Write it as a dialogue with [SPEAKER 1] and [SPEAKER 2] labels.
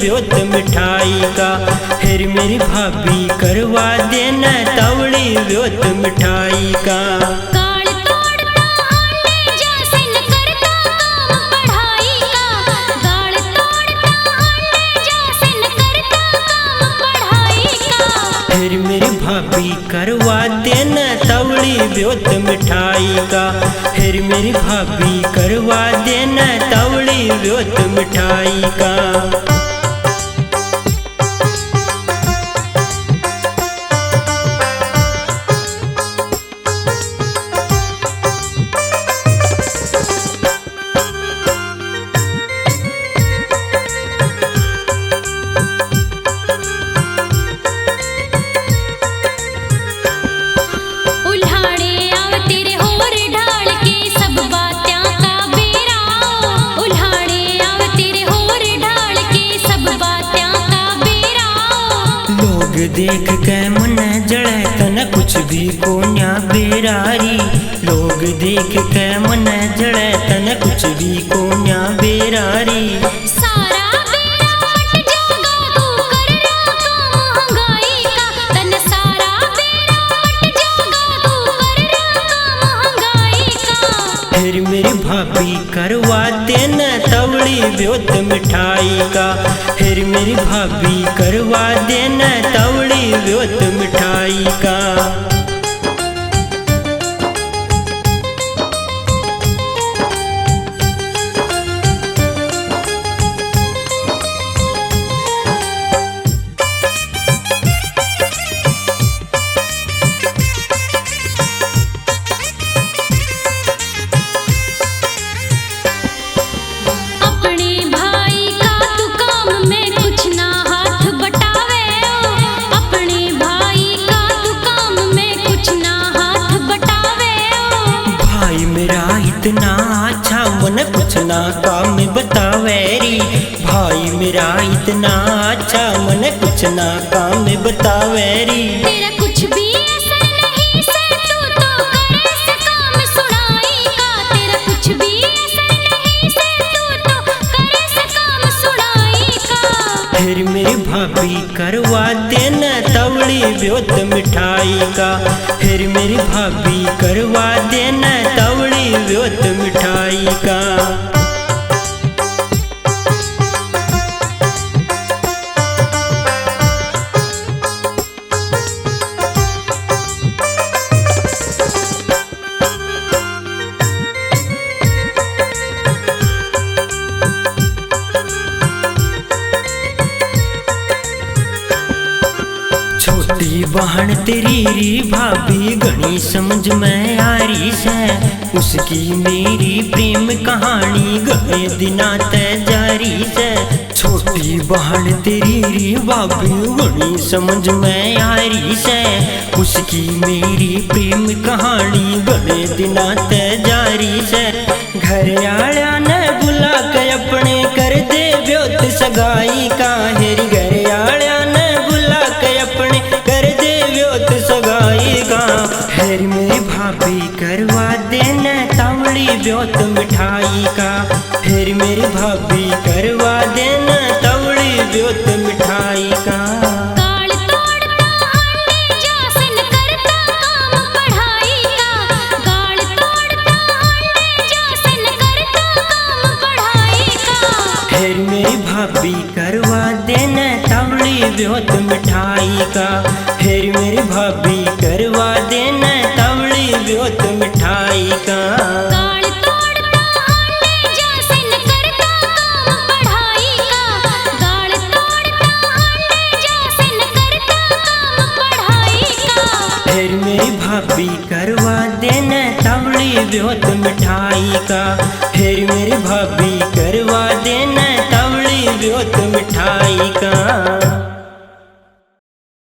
[SPEAKER 1] ब्योत मिठाई का। फिर मेरी भाभी करवा देना तवड़ी ब्योत मिठाई का। फिर मेरी भाभी करवा देना तवड़ी ब्योत मिठाई का। फिर मेरी भाभी करवा देना तवड़ी ब्योत मिठाई का। देख के मन जड़े तन कुछ भी कोन्या बेरारी। लोग देख के मन जड़े तन कुछ भी कोन्या बेरारी।
[SPEAKER 2] सारा बेरा हट जागा तू कर रहा महंगाई का। तन सारा बेरा हट जागा तू कर रहा महंगाई का।
[SPEAKER 1] फिर मेरी भाभी करवा देना तवड़ी ब्योत मिठाई का। फिर मेरी भाभी करवा देना तवड़ी ब्योत मिठाई का। इतना अच्छा मन कुछ ना काम बतावेरी। भाई मेरा इतना अच्छा मन कुछ ना काम बतावेरी।
[SPEAKER 2] तेरा कुछ भी असर नहीं से तू तो करे से काम सुनाई का। तेरा कुछ भी असर नहीं से तू तो करे से काम सुनाई का।
[SPEAKER 1] फिर मेरी भाभी करवा देना तवड़ी ब्योत मिठाई का। फिर मेरी भाभी करवा देना तवड़ी ब्योत मिठाई का। छोटी बहन तेरी री भाभी घनी समझ में आ रही से। उसकी मेरी प्रेम कहानी गए दिना तय जारी से। छोटी बहन तेरी री भाभी घनी समझ में आ रही से। उसकी मेरी प्रेम कहानी गए दिना तय जारी से। घर आया ने बुला के अपने कर दे ब्योत सगाई का। हेरी घर आया ने बुला के अपने कर दे ब्योत सगाई का। फिर मेरी भाभी करवा देना तवड़ी ब्योत मिठाई का। फिर मेरी भाभी करवा देना तवड़ी ब्योत मिठाई का। फिर मेरी भाभी करवा देना तवड़ी ब्योत मिठाई का। फिर मेरी भाभी करवा देना तवड़ी ब्योत मिठाई का। फिर मेरी भाभी करवा देना तवड़ी ब्योत मिठाई का। फिर मेरी भाभी करवा देना तवड़ी ब्योत मिठाई का।